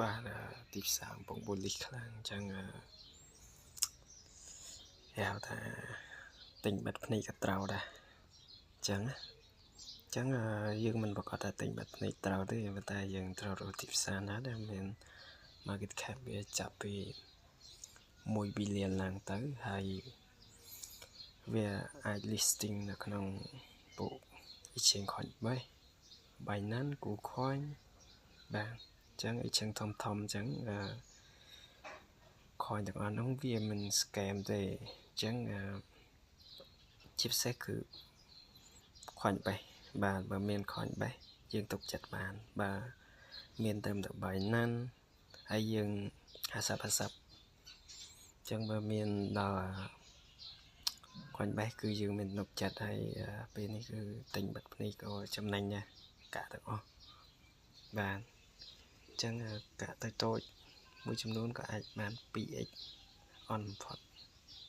បាទទីផ្សារកំពង់បូលីខ្លាំងអញ្ចឹងហៅថាទិញបិទភ្នែកក៏ត្រូវដែរអញ្ចឹងយើងមិនប្រកាសថាទិញបិទភ្នែកត្រូវទេប៉ុន្តែយើងត្រូវរកទីផ្សារណាដែលមាន market cap វាចាប់ពី1 billion ឡើងទៅហើយវាអាច listing នៅក្នុងពួក exchange coin Binance KuCoin បាទអញ្ចឹង exchange ធំៗអញ្ចឹងcoin ទាំងអស់នោះវាមិន scam ទេអញ្ចឹងជាពិសេសគឺ coin base បាទបើមាន coin base យើងទុកចិត្តបានបើមានត្រឹមតែ Binance ហើយយើង50អញ្ចឹងបើមានដល់ coin base គឺយើងមានទុកចិត្តហើយពេលនេះគឺទិញបិទភ្នែកក៏ចំណេញដែរកាក់ទាំងអស់បាទអញ្ចឹងកាក់តូចមួយចំនួនក៏អាចបាន 2x on បំផុត